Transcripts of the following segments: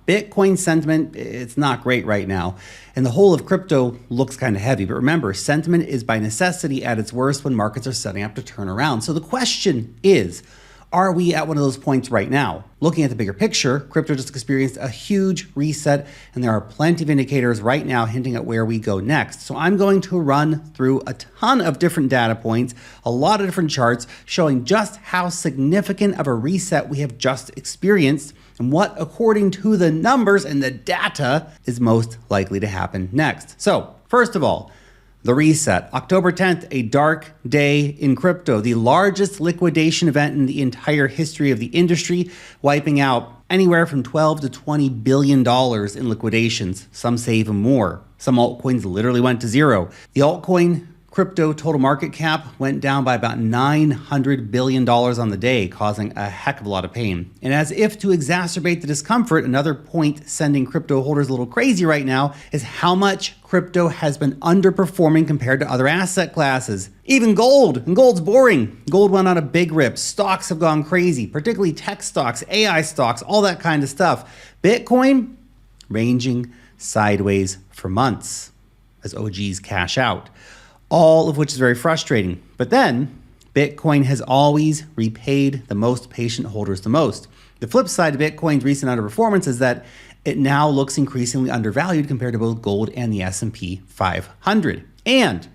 Bitcoin sentiment, it's not great right now. And the whole of crypto looks kind of heavy. But remember, sentiment is by necessity at its worst when markets are setting up to turn around. So the question is, are we at one of those points right now? Looking at the bigger picture, crypto just experienced a huge reset, and there are plenty of indicators right now hinting at where we go next. So I'm going to run through a ton of different data points, a lot of different charts showing just how significant of a reset we have just experienced and what, according to the numbers and the data, is most likely to happen next. So first of all, the reset. October 10th, a dark day in crypto, the largest liquidation event in the entire history of the industry, wiping out anywhere from $12 to $20 billion in liquidations. Some say even more. Some altcoins literally went to zero. The altcoin crypto total market cap went down by about $900 billion on the day, causing a heck of a lot of pain. And as if to exacerbate the discomfort, another point sending crypto holders a little crazy right now is how much crypto has been underperforming compared to other asset classes. Even gold, and gold's boring. Gold went on a big rip. Stocks have gone crazy, particularly tech stocks, AI stocks, all that kind of stuff. Bitcoin, ranging sideways for months as OGs cash out. All of which is very frustrating. But then, Bitcoin has always repaid the most patient holders the most. The flip side of Bitcoin's recent underperformance is that it now looks increasingly undervalued compared to both gold and the S&P 500. And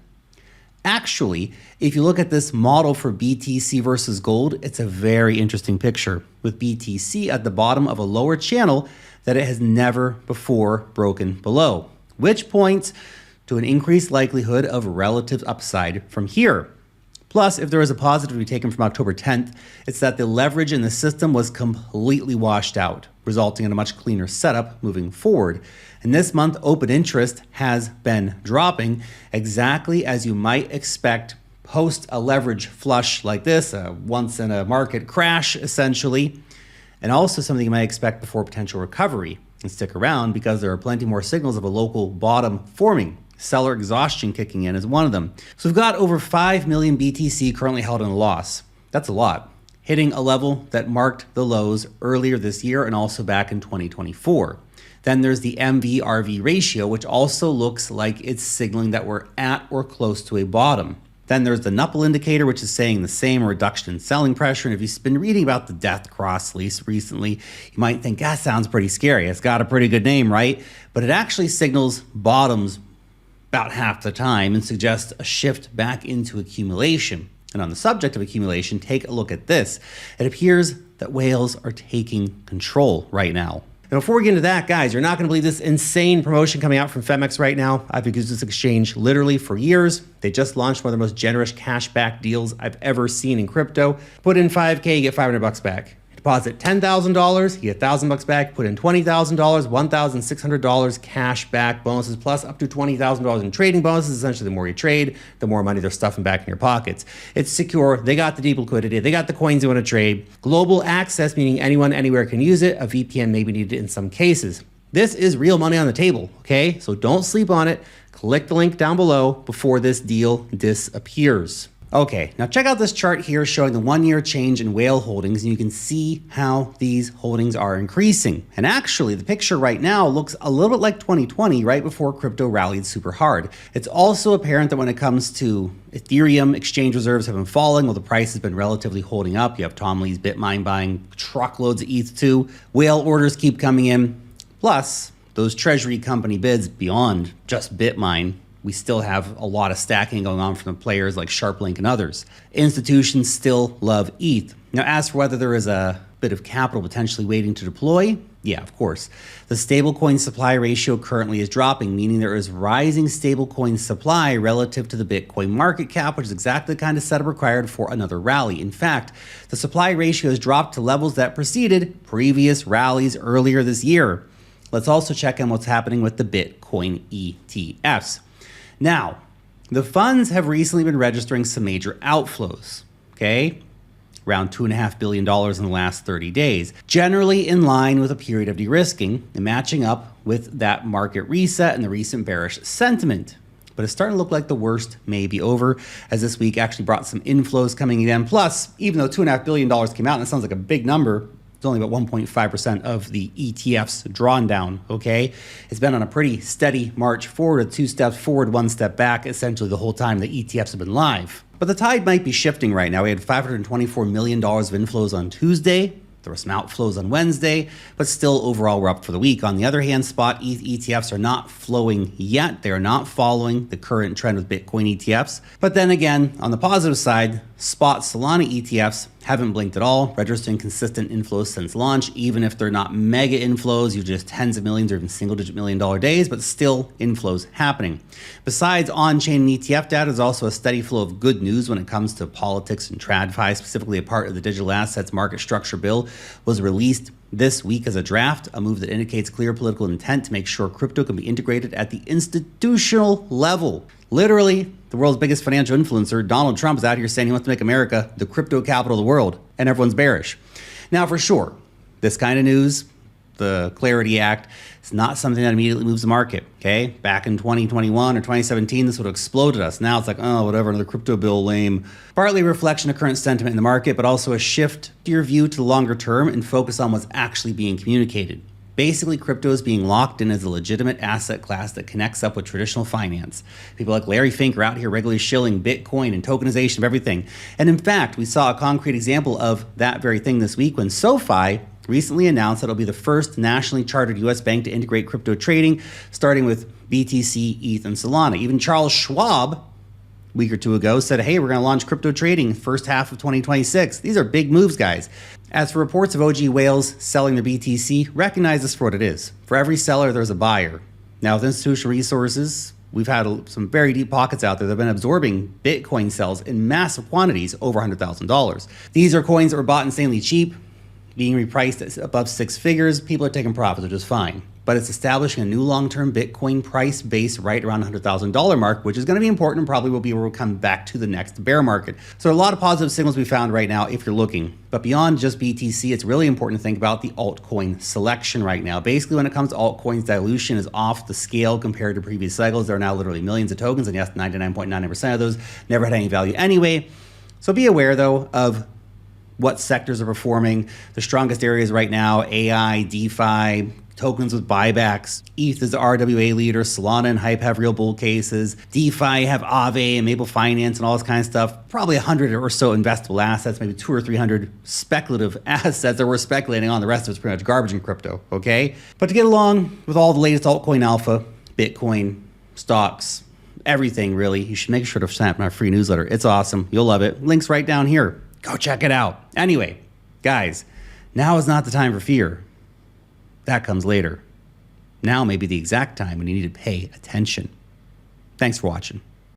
actually, if you look at this model for BTC versus gold, it's a very interesting picture, with BTC at the bottom of a lower channel that it has never before broken below, which points to an increased likelihood of relative upside from here. Plus, if there is a positive to be taken from October 10th, it's that the leverage in the system was completely washed out, resulting in a much cleaner setup moving forward. And this month, open interest has been dropping exactly as you might expect post a leverage flush like this, a once in a market crash essentially, and also something you might expect before potential recovery. And stick around because there are plenty more signals of a local bottom forming. Seller exhaustion kicking in is one of them. So we've got over 5 million BTC currently held in a loss. That's a lot. Hitting a level that marked the lows earlier this year and also back in 2024. Then there's the MV-RV ratio, which also looks like it's signaling that we're at or close to a bottom. Then there's the Knuckle indicator, which is saying the same, reduction in selling pressure. And if you've been reading about the death cross lease recently, you might think that sounds pretty scary. It's got a pretty good name, right? But it actually signals bottoms about half the time and suggests a shift back into accumulation. And on the subject of accumulation, take a look at this. It appears that whales are taking control right now. Now, before we get into that, guys, you're not going to believe this insane promotion coming out from Femex right now. I've used this exchange literally for years. They just launched one of the most generous cashback deals I've ever seen in crypto. Put in $5K, you get $500 back. Deposit $10,000, you get $1,000 back. Put in $20,000, $1,600 cash back bonuses, plus up to $20,000 in trading bonuses. Essentially, the more you trade, the more money they're stuffing back in your pockets. It's secure. They got the deep liquidity. They got the coins you want to trade. Global access, meaning anyone, anywhere can use it. A VPN may be needed in some cases. This is real money on the table, okay? So don't sleep on it. Click the link down below before this deal disappears. Okay, now check out this chart here showing the 1 year change in whale holdings, and you can see how these holdings are increasing. And actually, the picture right now looks a little bit like 2020, right before crypto rallied super hard. It's also apparent that when it comes to Ethereum, exchange reserves have been falling while the price has been relatively holding up. You have Tom Lee's Bitmine buying truckloads of ETH too. Whale orders keep coming in. Plus, those treasury company bids beyond just Bitmine, we still have a lot of stacking going on from the players like SharpLink and others. Institutions still love ETH. Now, as for whether there is a bit of capital potentially waiting to deploy, yeah, of course. The stablecoin supply ratio currently is dropping, meaning there is rising stablecoin supply relative to the Bitcoin market cap, which is exactly the kind of setup required for another rally. In fact, the supply ratio has dropped to levels that preceded previous rallies earlier this year. Let's also check on what's happening with the Bitcoin ETFs. Now, the funds have recently been registering some major outflows, okay? Around $2.5 billion in the last 30 days, generally in line with a period of de-risking and matching up with that market reset and the recent bearish sentiment. But it's starting to look like the worst may be over, as this week actually brought some inflows coming in. Plus, even though $2.5 billion came out, and it sounds like a big number, It's only about 1.5% of the ETFs drawn down, okay? It's been on a pretty steady march forward, 2 steps forward, 1 step back, essentially the whole time the ETFs have been live. But the tide might be shifting right now. We had $524 million of inflows on Tuesday. There were some outflows on Wednesday, but still overall we're up for the week. On the other hand, spot ETH ETFs are not flowing yet. They are not following the current trend with Bitcoin ETFs. But then again, on the positive side, spot Solana ETFs haven't blinked at all, registering consistent inflows since launch, even if they're not mega inflows, usually just tens of millions or even single-digit million-dollar days, but still inflows happening. Besides on-chain and ETF data, there's also a steady flow of good news when it comes to politics and TradFi. Specifically, a part of the Digital Assets Market Structure Bill was released this week as a draft, a move that indicates clear political intent to make sure crypto can be integrated at the institutional level. Literally, the world's biggest financial influencer, Donald Trump, is out here saying he wants to make America the crypto capital of the world, and everyone's bearish. Now, for sure, this kind of news, the Clarity Act, is not something that immediately moves the market, okay? Back in 2021 or 2017, this would have exploded us. Now it's like, oh, whatever, another crypto bill, lame. Partly a reflection of current sentiment in the market, but also a shift to your view to the longer term and focus on what's actually being communicated. Basically, crypto is being locked in as a legitimate asset class that connects up with traditional finance. People like Larry Fink are out here regularly shilling Bitcoin and tokenization of everything. And in fact, we saw a concrete example of that very thing this week when SoFi recently announced that it'll be the first nationally chartered U.S. bank to integrate crypto trading, starting with BTC, ETH, and Solana. Even Charles Schwab, a week or two ago, said, hey, we're going to launch crypto trading first half of 2026. These are big moves, guys. As for reports of OG whales selling their BTC, recognize this for what it is. For every seller, there's a buyer. Now, with institutional resources, we've had some very deep pockets out there that have been absorbing Bitcoin sells in massive quantities over $100,000. These are coins that were bought insanely cheap, being repriced at above 6 figures. People are taking profits, which is fine. But it's establishing a new long-term Bitcoin price base right around the $100,000 mark, which is going to be important and probably will be where we'll come back to the next bear market. So a lot of positive signals we found right now if you're looking. But beyond just BTC, it's really important to think about the altcoin selection right now. Basically, when it comes to altcoins, dilution is off the scale compared to previous cycles. There are now literally millions of tokens, and yes, 99.99% of those never had any value anyway. So be aware, though, of what sectors are performing. The strongest areas right now, AI, DeFi, tokens with buybacks. ETH is the RWA leader. Solana and Hype have real bull cases. DeFi have Aave and Maple Finance and all this kind of stuff. Probably 100 or so investable assets, maybe 200 or 300 speculative assets that we're speculating on. The rest of it's pretty much garbage in crypto, okay? But to get along with all the latest altcoin alpha, Bitcoin, stocks, everything really, you should make sure to sign up in our free newsletter. It's awesome. You'll love it. Link's right down here. Go check it out. Anyway, guys, now is not the time for fear. That comes later. Now may be the exact time when you need to pay attention. Thanks for watching.